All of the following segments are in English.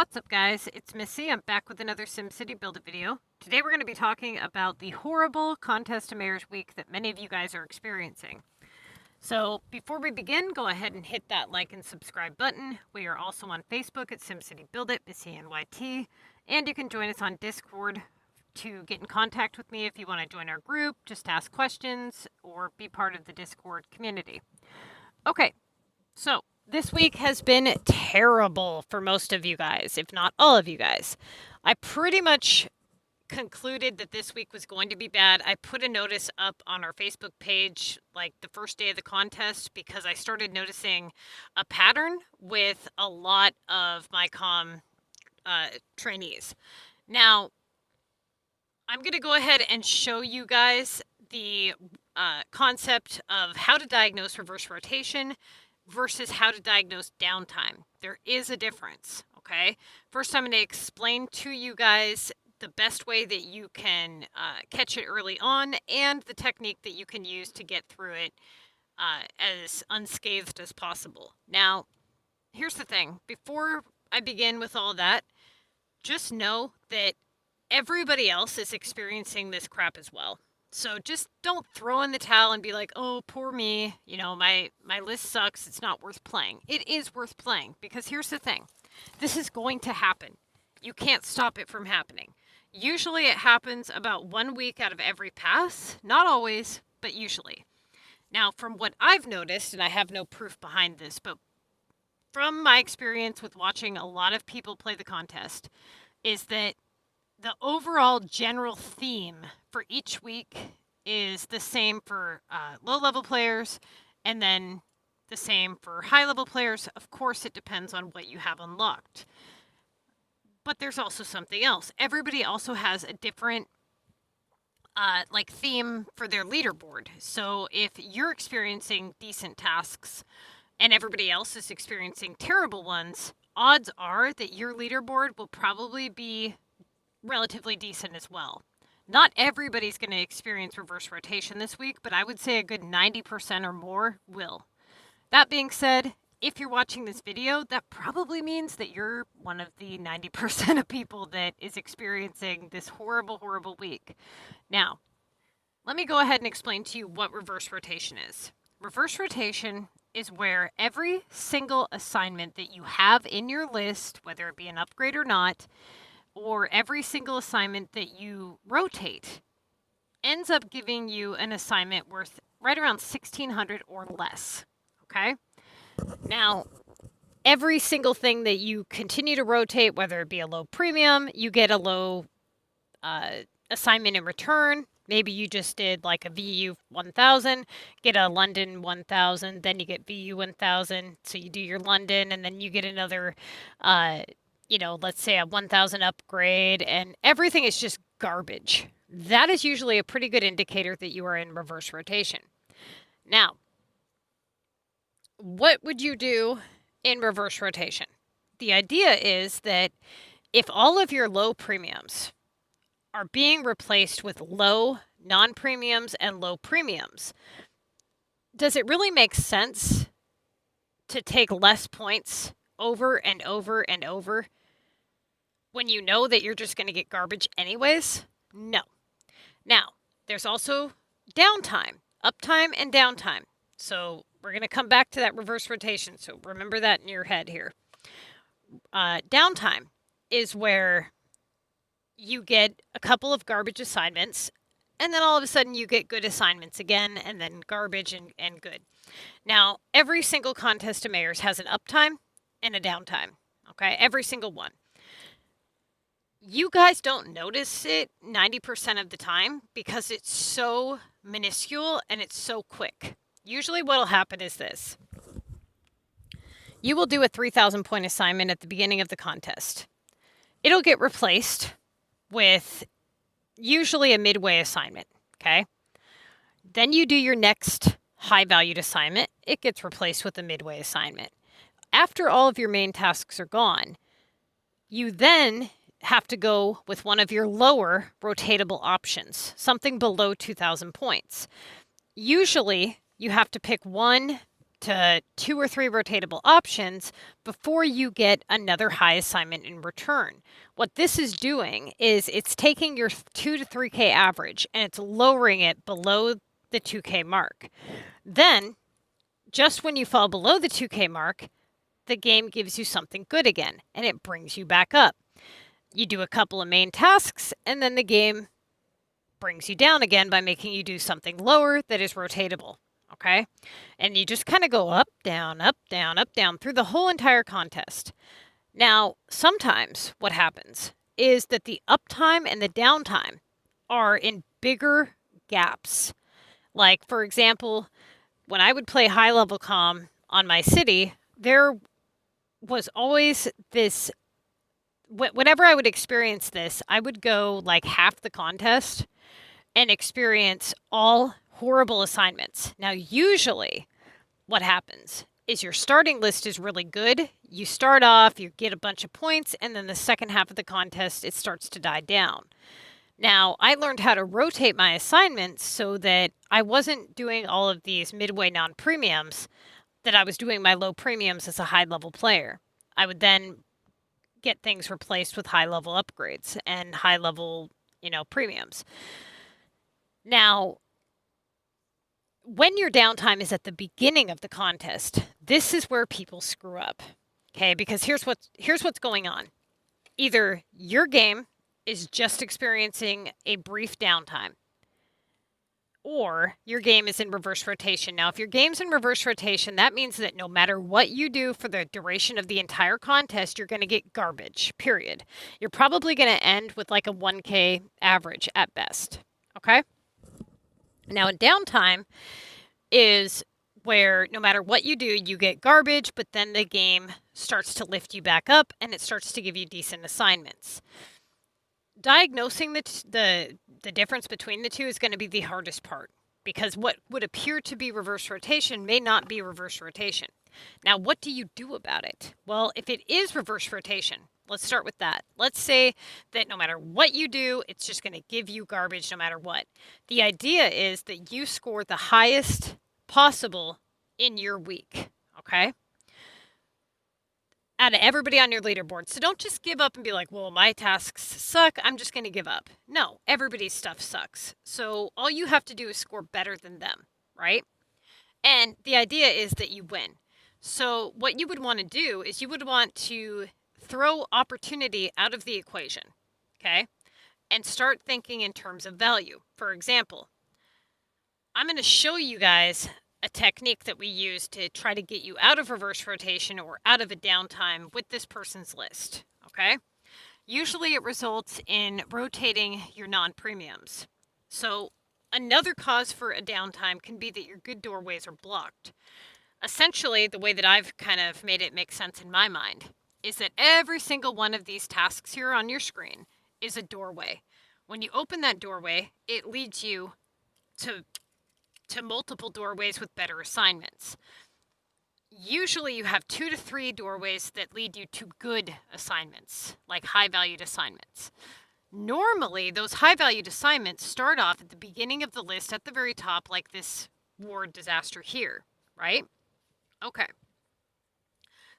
What's up guys, it's Missy. I'm back with another SimCity Build It video. Today we're going to be talking about the horrible Contest to Mayor's Week that many of you guys are experiencing. So before we begin, go ahead and hit that like and subscribe button. We are also on Facebook at SimCity Build It, MissyanneTTVYT, and you can join us on Discord to get in contact with me if you want to join our group, just ask questions, or be part of the Discord community. Okay, so this week has been terrible for most of you guys, if not all of you guys. I pretty much concluded that this week was going to be bad. I put a notice up on our Facebook page like the first day of the contest because I started noticing a pattern with a lot of my trainees. Now, I'm going to go ahead and show you guys the concept of how to diagnose reverse rotation versus how to diagnose downtime. There is a difference, okay? First, I'm going to explain to you guys the best way that you can catch it early on and the technique that you can use to get through it as unscathed as possible. Now, here's the thing. Before I begin with all that, just know that everybody else is experiencing this crap as well. So just don't throw in the towel and be like, oh, poor me. You know, my list sucks. It's not worth playing. It is worth playing because here's the thing. This is going to happen. You can't stop it from happening. Usually it happens about 1 week out of every pass. Not always, but usually. Now, from what I've noticed, and I have no proof behind this, but from my experience with watching a lot of people play the contest, is that the overall general theme for each week is the same for low-level players and then the same for high-level players. Of course, it depends on what you have unlocked. But there's also something else. Everybody also has a different theme for their leaderboard. So if you're experiencing decent tasks and everybody else is experiencing terrible ones, odds are that your leaderboard will probably be relatively decent as well. Not everybody's going to experience reverse rotation this week, but I would say a good 90% or more will. That being said, if you're watching this video, that probably means that you're one of the 90% of people that is experiencing this horrible, horrible week. Now, let me go ahead and explain to you what reverse rotation is. Reverse rotation is where every single assignment that you have in your list, whether it be an upgrade or not, or every single assignment that you rotate ends up giving you an assignment worth right around 1,600 or less, okay? Now, every single thing that you continue to rotate, whether it be a low premium, you get a low assignment in return. Maybe you just did like a VU 1000, get a London 1000, then you get VU 1000. So you do your London and then you get another let's say a 1000 upgrade, and everything is just garbage. That is usually a pretty good indicator that you are in reverse rotation. Now, what would you do in reverse rotation? The idea is that if all of your low premiums are being replaced with low non-premiums and low premiums, does it really make sense to take less points over and over and over when you know that you're just going to get garbage anyways? No. Now, there's also downtime, uptime and downtime. So we're going to come back to that reverse rotation. So remember that in your head here. Downtime is where you get a couple of garbage assignments and then all of a sudden you get good assignments again and then garbage and good. Now, every single contest to mayors has an uptime and a downtime. Okay, every single one. You guys don't notice it 90% of the time because it's so minuscule and it's so quick. Usually what will happen is this. You will do a 3,000 point assignment at the beginning of the contest. It'll get replaced with usually a midway assignment, okay? Then you do your next high-valued assignment. It gets replaced with a midway assignment. After all of your main tasks are gone, you then have to go with one of your lower rotatable options, something below 2,000 points. Usually, you have to pick one to 2 or 3 rotatable options before you get another high assignment in return. What this is doing is it's taking your 2 to 3K average and it's lowering it below the 2K mark. Then, just when you fall below the 2K mark, the game gives you something good again and it brings you back up. You do a couple of main tasks and then the game brings you down again by making you do something lower that is rotatable. Okay? And you just kind of go up, down, up, down, up, down through the whole entire contest. Now, sometimes what happens is that the uptime and the downtime are in bigger gaps. Like, for example, when I would play high level comm on my city, there was always this. Whenever I would experience this, I would go like half the contest and experience all horrible assignments. Now, usually what happens is your starting list is really good. You start off, you get a bunch of points, and then the second half of the contest, it starts to die down. Now, I learned how to rotate my assignments so that I wasn't doing all of these midway non-premiums, that I was doing my low premiums as a high-level player. I would then get things replaced with high-level upgrades and high-level, premiums. Now, when your downtime is at the beginning of the contest, this is where people screw up. Okay, because here's what's going on. Either your game is just experiencing a brief downtime, or your game is in reverse rotation. Now, if your game's in reverse rotation, that means that no matter what you do for the duration of the entire contest, you're going to get garbage, period. You're probably going to end with like a 1K average at best. Okay? Now, in downtime is where no matter what you do, you get garbage, but then the game starts to lift you back up and it starts to give you decent assignments. Diagnosing the difference between the two is going to be the hardest part, because what would appear to be reverse rotation may not be reverse rotation. Now, what do you do about it? Well, if it is reverse rotation, let's start with that. Let's say that no matter what you do, it's just going to give you garbage no matter what. The idea is that you score the highest possible in your week, okay? Out of everybody on your leaderboard. So don't just give up and be like, well, my tasks suck, I'm just going to give up. No, everybody's stuff sucks. So all you have to do is score better than them, right? And the idea is that you win. So what you would want to do is you would want to throw opportunity out of the equation, okay? And start thinking in terms of value. For example, I'm going to show you guys a technique that we use to try to get you out of reverse rotation or out of a downtime with this person's list, okay? Usually it results in rotating your non-premiums. So another cause for a downtime can be that your good doorways are blocked. Essentially, the way that I've kind of made it make sense in my mind is that every single one of these tasks here on your screen is a doorway. When you open that doorway, it leads you to multiple doorways with better assignments. Usually you have 2 to 3 doorways that lead you to good assignments, like high-valued assignments. Normally, those high-valued assignments start off at the beginning of the list at the very top, like this ward disaster here, right? Okay.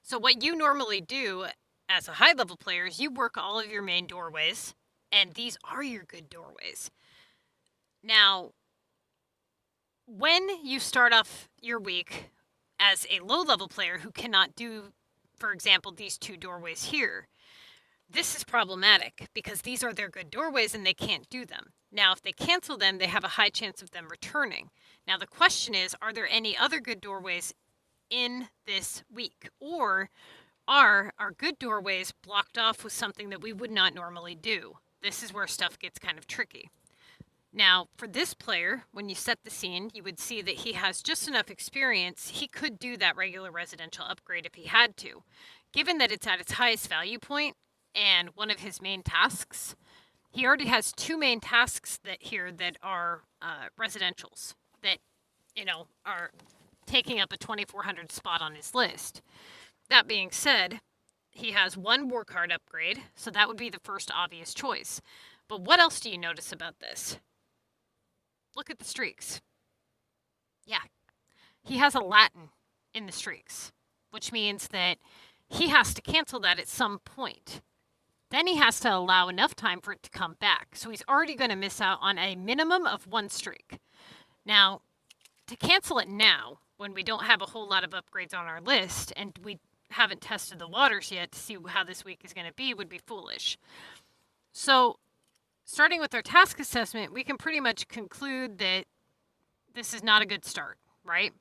So what you normally do as a high-level player is you work all of your main doorways, and these are your good doorways. Now, when you start off your week as a low-level player who cannot do, for example, these 2 doorways here, this is problematic because these are their good doorways and they can't do them. Now, if they cancel them, they have a high chance of them returning. Now, the question is, are there any other good doorways in this week? Or are our good doorways blocked off with something that we would not normally do? This is where stuff gets kind of tricky. Now, for this player, when you set the scene, you would see that he has just enough experience. He could do that regular residential upgrade if he had to. Given that it's at its highest value point and one of his main tasks, he already has 2 main tasks that are residentials that, are taking up a 2400 spot on his list. That being said, he has 1 war card upgrade, so that would be the first obvious choice. But what else do you notice about this? Look at the streaks. Yeah, he has a Latin in the streaks, which means that he has to cancel that at some point. Then he has to allow enough time for it to come back. So he's already going to miss out on a minimum of 1 streak. Now, to cancel it now, when we don't have a whole lot of upgrades on our list and we haven't tested the waters yet to see how this week is going to be, would be foolish. So, starting with our task assessment, we can pretty much conclude that this is not a good start, right?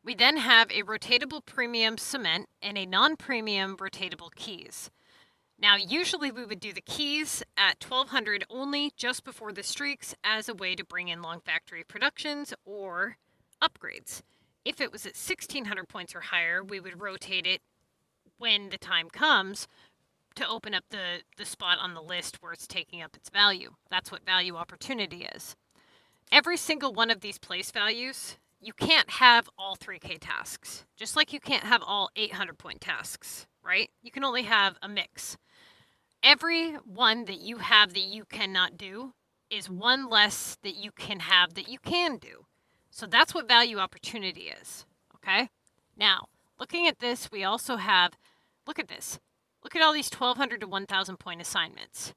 We then have a rotatable premium cement and a non-premium rotatable keys. Now, usually we would do the keys at 1200 only just before the streaks as a way to bring in long factory productions or upgrades. If it was at 1600 points or higher, we would rotate it when the time comes to open up the spot on the list where it's taking up its value. That's what value opportunity is. Every single one of these place values, you can't have all 3K tasks, just like you can't have all 800 point tasks, right? You can only have a mix. Every one that you have that you cannot do is one less that you can have that you can do. So that's what value opportunity is, okay? Now, looking at this, we also have, look at this. Look at all these 1200 to 1000 point assignments.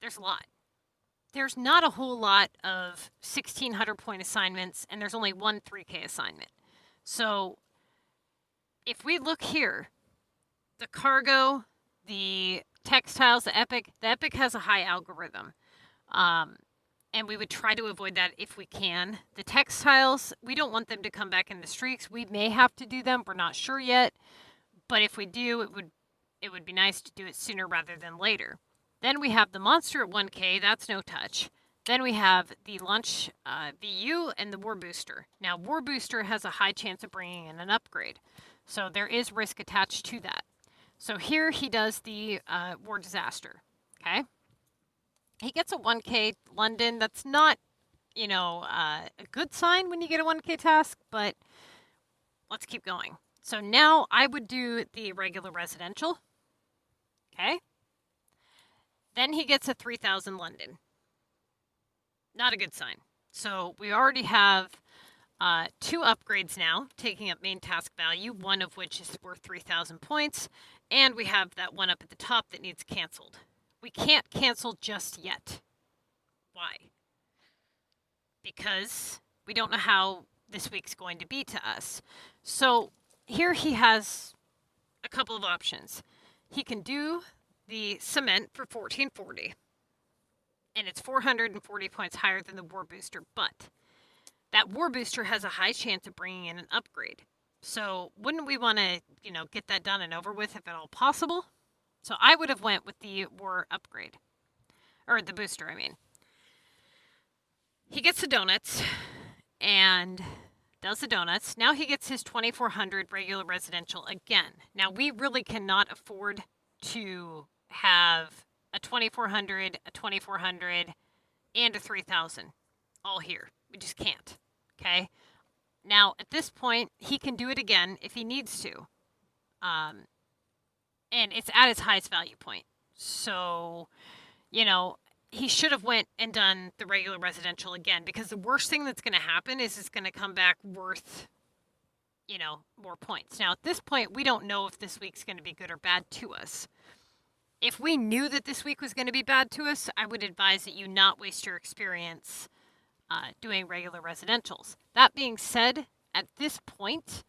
There's a lot. There's not a whole lot of 1600 point assignments, and there's only one 3K assignment. So if we look here, the cargo, the textiles, the epic has a high algorithm. And we would try to avoid that if we can. The textiles, we don't want them to come back in the streaks. We may have to do them. We're not sure yet. But if we do, it would be nice to do it sooner rather than later. Then we have the monster at 1K. That's no touch. Then we have the lunch VU and the war booster. Now, war booster has a high chance of bringing in an upgrade. So there is risk attached to that. So here he does the war disaster, okay? He gets a 1K London. That's not, a good sign when you get a 1K task, but let's keep going. So now I would do the regular residential, okay? Then he gets a 3000 London. Not a good sign. So we already have 2 upgrades now, taking up main task value, one of which is worth 3000 points. And we have that one up at the top that needs canceled. We can't cancel just yet. Why? Because we don't know how this week's going to be to us. So here he has a couple of options. He can do the cement for 1440. And it's 440 points higher than the war booster, but that war booster has a high chance of bringing in an upgrade. So wouldn't we want to, get that done and over with if at all possible? So I would have went with the war upgrade. Or the booster, I mean. He gets the donuts and does the donuts. Now he gets his 2400 regular residential again. Now we really cannot afford to have a 2400, a 2400, and a 3000 all here. We just can't, okay? Now, at this point, he can do it again if he needs to. And it's at its highest value point. So, he should have went and done the regular residential again, because the worst thing that's going to happen is it's going to come back worth, more points. Now, at this point, we don't know if this week's going to be good or bad to us. If we knew that this week was going to be bad to us, I would advise that you not waste your experience doing regular residentials. That being said, at this point,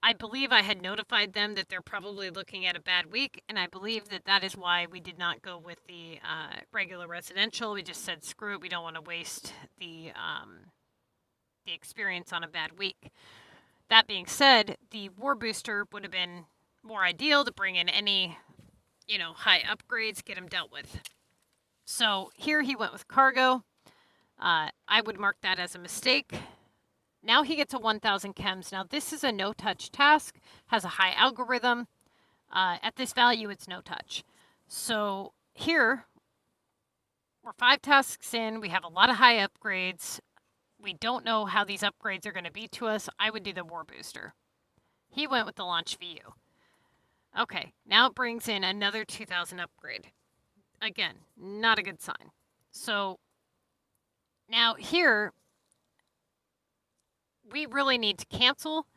I believe I had notified them that they're probably looking at a bad week, and I believe that is why we did not go with the regular residential. We just said, screw it, we don't want to waste the experience on a bad week. That being said, the war booster would have been more ideal to bring in any, high upgrades, get them dealt with. So here he went with cargo. I would mark that as a mistake. Now he gets a 1000 chems. Now this is a no-touch task, has a high algorithm. At this value, it's no touch. So here, we're 5 tasks in. We have a lot of high upgrades. We don't know how these upgrades are going to be to us. I would do the war booster. He went with the launch VU. Okay, now it brings in another 2000 upgrade. Again, not a good sign. So now here, we really need to cancel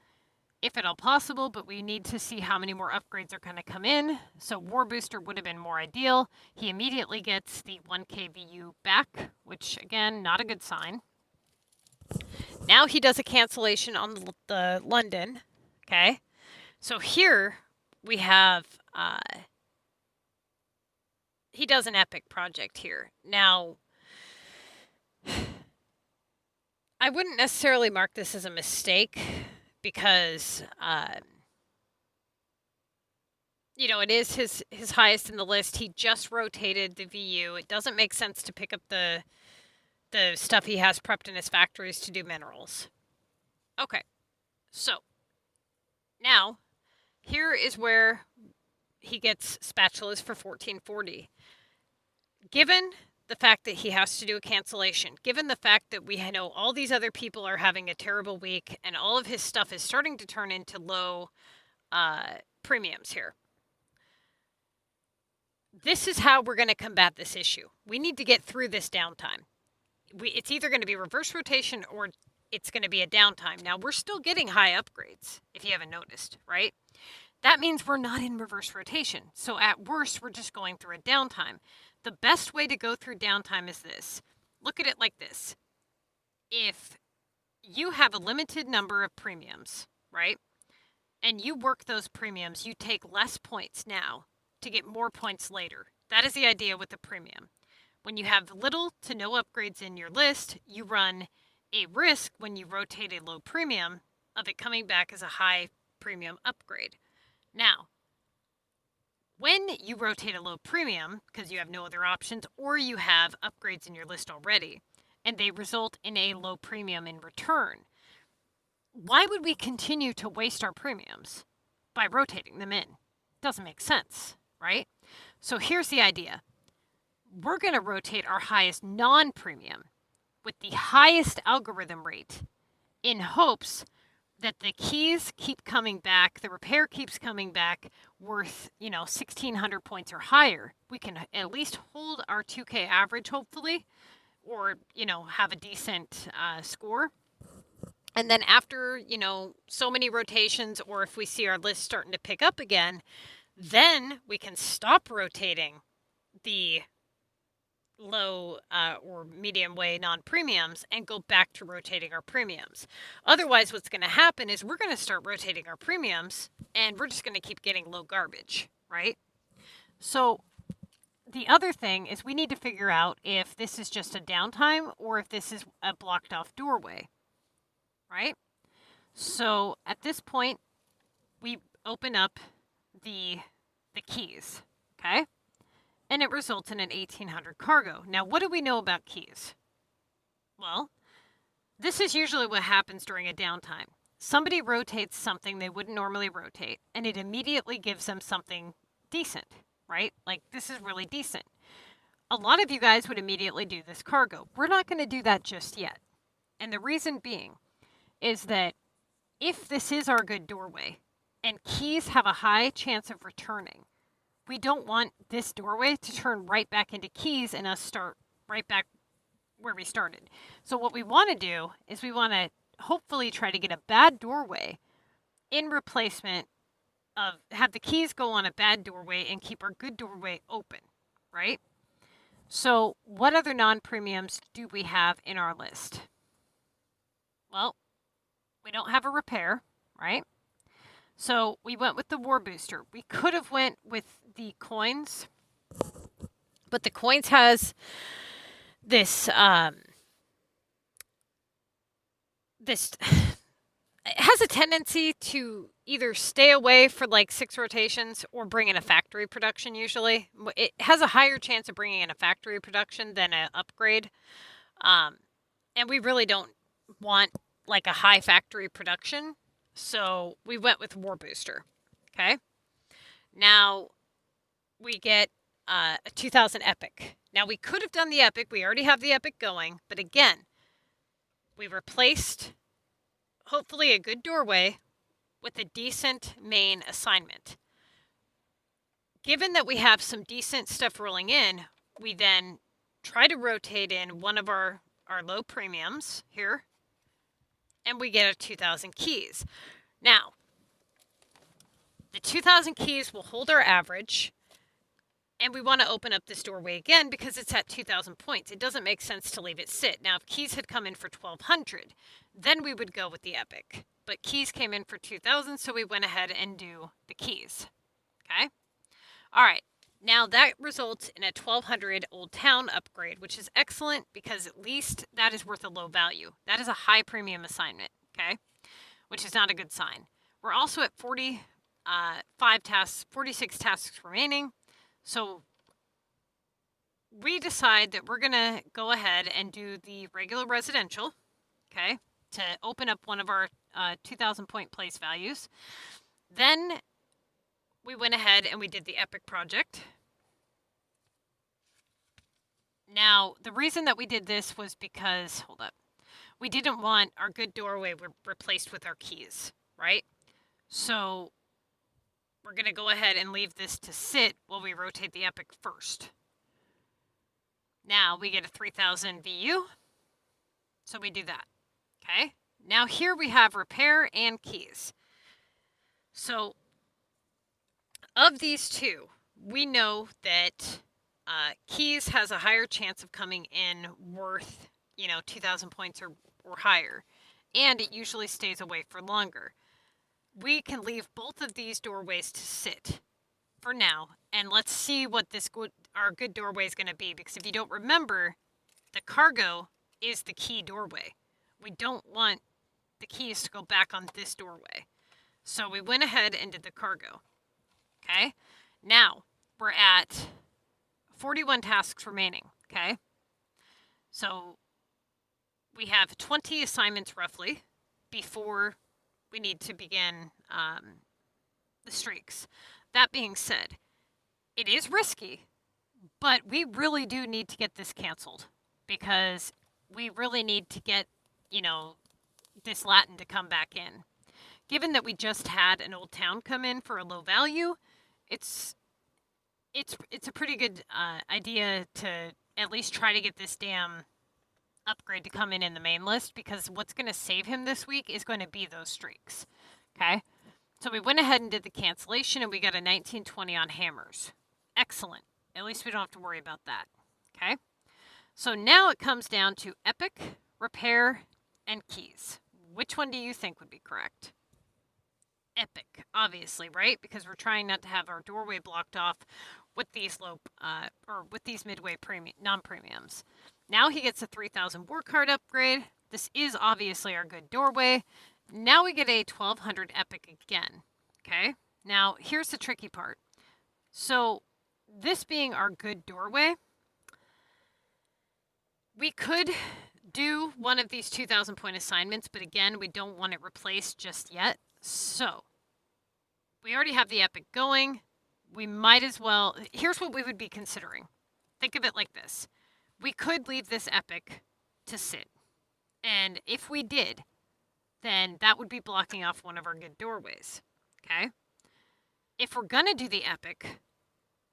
if at all possible, but we need to see how many more upgrades are going to come in. So War Booster would have been more ideal. He immediately gets the 1k VU back, which again, not a good sign. Now he does a cancellation on the London, okay? So here we have, he does an epic project here. Now, I wouldn't necessarily mark this as a mistake because, you know, it is his highest in the list. He just rotated the VU. It doesn't make sense to pick up the stuff he has prepped in his factories to do minerals. Okay, so now here is where he gets spatulas for 1440. Given the fact that he has to do a cancellation, given the fact that we know all these other people are having a terrible week and all of his stuff is starting to turn into low premiums here. This is how we're going to combat this issue. We need to get through this downtime. It's either going to be reverse rotation or it's going to be a downtime. Now, we're still getting high upgrades, if you haven't noticed, right? That means we're not in reverse rotation. So at worst, we're just going through a downtime. The best way to go through downtime is this. Look at it like this. If you have a limited number of premiums, right? And you work those premiums, you take less points now to get more points later. That is the idea with the premium. When you have little to no upgrades in your list, you run a risk when you rotate a low premium of it coming back as a high premium upgrade. Now, when you rotate a low premium, because you have no other options, or you have upgrades in your list already, and they result in a low premium in return, why would we continue to waste our premiums by rotating them in? Doesn't make sense, right? So here's the idea. We're going to rotate our highest non-premium with the highest algorithm rate in hopes that the keys keep coming back, the repair keeps coming back worth, 1,600 points or higher. We can at least hold our 2K average, hopefully, or, have a decent score. And then after, so many rotations, or if we see our list starting to pick up again, then we can stop rotating the low or medium way non-premiums and go back to rotating our premiums. Otherwise, what's going to happen is we're going to start rotating our premiums and we're just going to keep getting low garbage, right? So the other thing is we need to figure out if this is just a downtime or if this is a blocked off doorway, right? So at this point, we open up the keys, okay? And it results in an 1,800 cargo. Now, what do we know about keys? Well, this is usually what happens during a downtime. Somebody rotates something they wouldn't normally rotate, and it immediately gives them something decent, right? Like, this is really decent. A lot of you guys would immediately do this cargo. We're not going to do that just yet. And the reason being is that if this is our good doorway, and keys have a high chance of returning, we don't want this doorway to turn right back into keys and us start right back where we started. So what we want to do is we want to hopefully try to get a bad doorway in replacement of have the keys go on a bad doorway and keep our good doorway open, right? So what other non-premiums do we have in our list? Well, we don't have a repair, right? So we went with the War Booster. We could have went with the coins, but the coins has this it has a tendency to either stay away for like 6 rotations or bring in a factory production usually. It has a higher chance of bringing in a factory production than an upgrade. And we really don't want like a high factory production. So we went with War Booster, okay? Now we get a 2000 Epic. Now we could have done the Epic. We already have the Epic going. But again, we replaced hopefully a good doorway with a decent main assignment. Given that we have some decent stuff rolling in, we then try to rotate in one of our low premiums here. and we get a 2,000 keys. Now, the 2,000 keys will hold our average, and we want to open up this doorway again because it's at 2,000 points. It doesn't make sense to leave it sit. Now, if keys had come in for 1,200, then we would go with the epic. But keys came in for 2,000, so we went ahead and do the keys. Okay? All right. Now, that results in a 1,200 Old Town upgrade, which is excellent because at least that is worth a low value. That is a high premium assignment, okay? Which is not a good sign. We're also at 46 tasks remaining. So we decide that we're going to go ahead and do the regular residential, okay, to open up one of our 2,000 point place values. Then we went ahead and we did the epic project. Now, the reason that we did this was because, hold up, we didn't want our good doorway replaced with our keys, right? So we're going to go ahead and leave this to sit while we rotate the epic first. Now we get a 3,000 VU, so we do that, okay? Now here we have repair and keys. So of these two, we know that keys has a higher chance of coming in worth, 2,000 points or higher, and it usually stays away for longer. We can leave both of these doorways to sit for now, and let's see what our good doorway is going to be, because if you don't remember, the cargo is the key doorway. We don't want the keys to go back on this doorway. So we went ahead and did the cargo. Okay? Now, we're at 41 tasks remaining, okay? So we have 20 assignments roughly before we need to begin the streaks. That being said, it is risky, but we really do need to get this canceled because we really need to get, this Latin to come back in. Given that we just had an Old Town come in for a low value, it's a pretty good idea to at least try to get this damn upgrade to come in the main list, because what's going to save him this week is going to be those streaks. Okay? So we went ahead and did the cancellation, and we got a 1920 on hammers. Excellent. At least we don't have to worry about that. Okay? So now it comes down to epic, repair, and keys. Which one do you think would be correct? Epic, obviously, right? Because we're trying not to have our doorway blocked off with these with these midway non-premiums. Now he gets a 3,000 war card upgrade. This is obviously our good doorway. Now we get a 1,200 epic again. Okay. Now here's the tricky part. So this being our good doorway, we could do one of these 2,000 point assignments, but again, we don't want it replaced just yet. So we already have the epic going. We might as well, here's what we would be considering. Think of it like this. We could leave this epic to sit. And if we did, then that would be blocking off one of our good doorways. Okay? If we're going to do the epic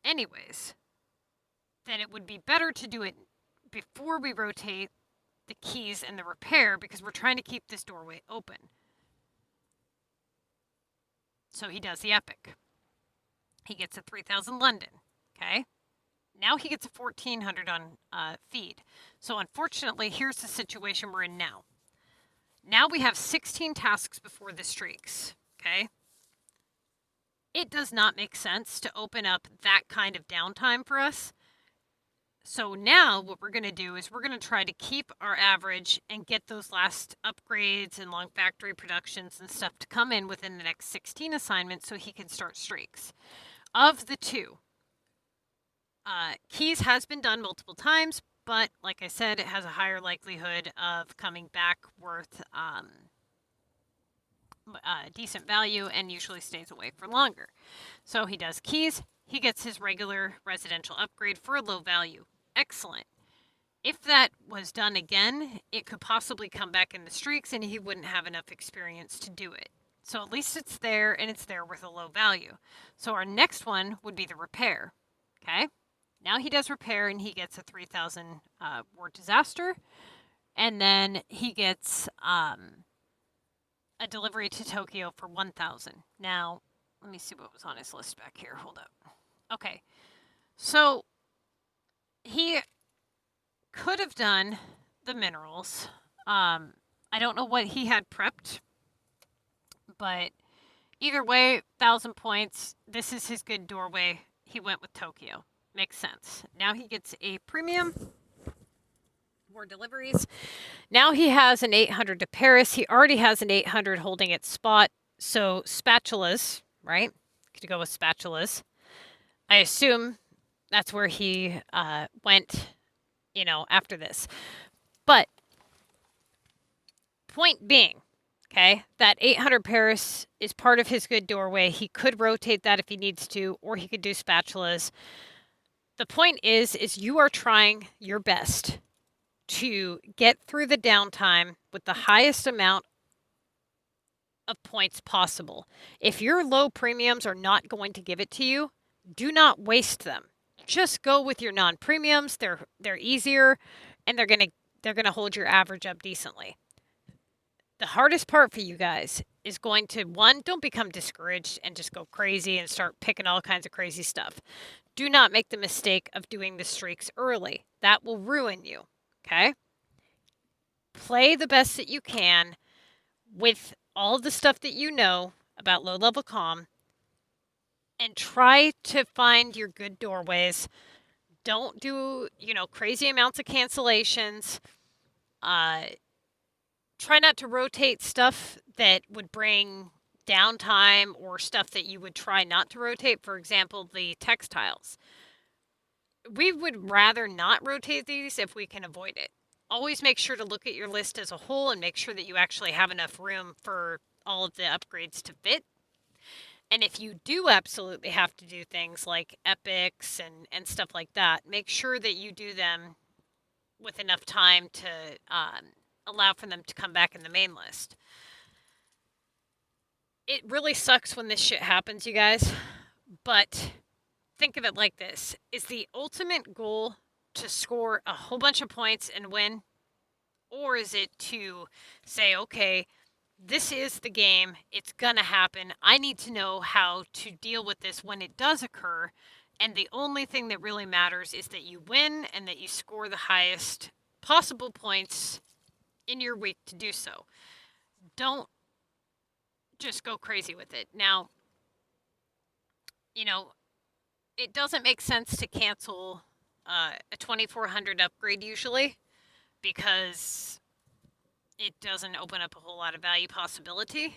anyways, then it would be better to do it before we rotate the keys and the repair, because we're trying to keep this doorway open. So he does the epic. He gets a 3,000 London. Okay? Now he gets a 1,400 on feed. So unfortunately, here's the situation we're in now. Now we have 16 tasks before the streaks. Okay? It does not make sense to open up that kind of downtime for us. So now what we're going to do is we're going to try to keep our average and get those last upgrades and long factory productions and stuff to come in within the next 16 assignments so he can start streaks. Of the two, keys has been done multiple times, but like I said, it has a higher likelihood of coming back worth decent value and usually stays away for longer. So he does keys. He gets his regular residential upgrade for a low value. Excellent. If that was done again, it could possibly come back in the streaks and he wouldn't have enough experience to do it. So at least it's there, and it's there with a low value. So our next one would be the repair. Okay? Now he does repair and he gets a 3,000 war disaster. And then he gets a delivery to Tokyo for 1,000. Now, let me see what was on his list back here. Hold up. Okay. So he could have done the minerals. I don't know what he had prepped, but either way, 1,000 points. This is his good doorway. He went with Tokyo. Makes sense. Now he gets a premium. More deliveries. Now he has an 800 to Paris. He already has an 800 holding its spot. So spatulas, right? Could go with spatulas. I assume that's where he went, after this. But point being, okay, that 800 Paris is part of his good doorway. He could rotate that if he needs to, or he could do spatulas. The point is you are trying your best to get through the downtime with the highest amount of points possible. If your low premiums are not going to give it to you, do not waste them. Just go with your non-premiums. They're easier, and they're gonna hold your average up decently. The hardest part for you guys is going to, one, don't become discouraged and just go crazy and start picking all kinds of crazy stuff. Do not make the mistake of doing the streaks early. That will ruin you, okay? Play the best that you can with all the stuff that you know about low-level comm, and try to find your good doorways. Don't do, crazy amounts of cancellations. Try not to rotate stuff that would bring downtime or stuff that you would try not to rotate. For example, the textiles. We would rather not rotate these if we can avoid it. Always make sure to look at your list as a whole and make sure that you actually have enough room for all of the upgrades to fit. And if you do absolutely have to do things like epics and stuff like that, make sure that you do them with enough time to allow for them to come back in the main list. It really sucks when this shit happens, you guys, but think of it like this. Is the ultimate goal to score a whole bunch of points and win? Or is it to say, okay, this is the game, it's gonna happen, I need to know how to deal with this when it does occur, and the only thing that really matters is that you win and that you score the highest possible points in your week to do so. Don't just go crazy with it. Now, it doesn't make sense to cancel a 2400 upgrade usually, because it doesn't open up a whole lot of value possibility.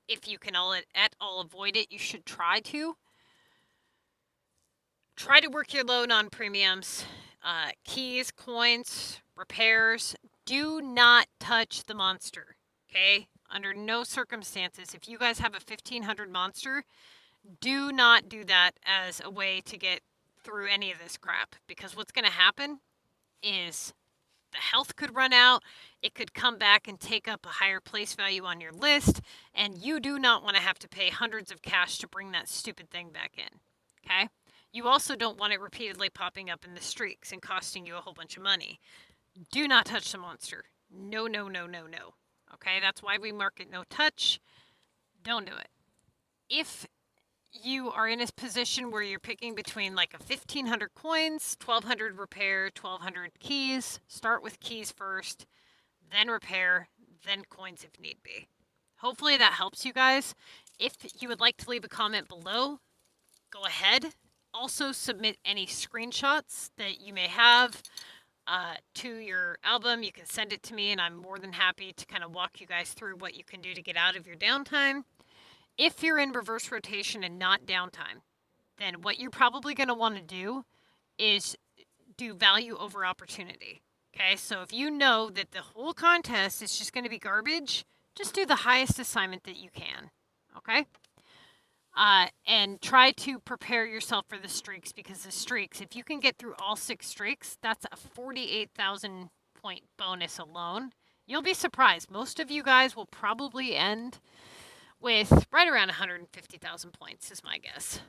If you can at all avoid it, you should try to. Try to work your load on premiums, keys, coins, repairs. Do not touch the monster, okay? Under no circumstances, if you guys have a 1500 monster, do not do that as a way to get through any of this crap, because what's going to happen is the health could run out, it could come back and take up a higher place value on your list, and you do not want to have to pay hundreds of cash to bring that stupid thing back in, okay? You also don't want it repeatedly popping up in the streaks and costing you a whole bunch of money. Do not touch the monster. No, no, no, no, no. Okay, that's why we mark it no touch. Don't do it. If you are in a position where you're picking between like a 1500 coins, 1200 repair, 1200 keys, start with keys first, then repair, then coins if need be. Hopefully that helps you guys. If you would like to leave a comment below, go ahead. Also submit any screenshots that you may have to your album. You can send it to me and I'm more than happy to kind of walk you guys through what you can do to get out of your downtime. If you're in reverse rotation and not downtime, then what you're probably going to want to do is do value over opportunity. Okay, so if you know that the whole contest is just going to be garbage, just do the highest assignment that you can. Okay? And try to prepare yourself for the streaks, because the streaks, if you can get through all 6 streaks, that's a 48,000 point bonus alone. You'll be surprised. Most of you guys will probably end with right around 150,000 points is my guess.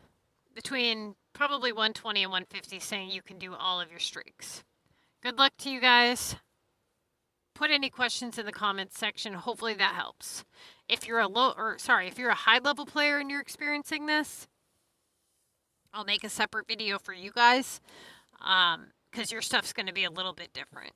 Between probably 120 and 150, saying you can do all of your streaks. Good luck to you guys. put any questions in the comments section. Hopefully that helps. If you're a high level player and you're experiencing this, I'll make a separate video for you guys, because your stuff's going to be a little bit different.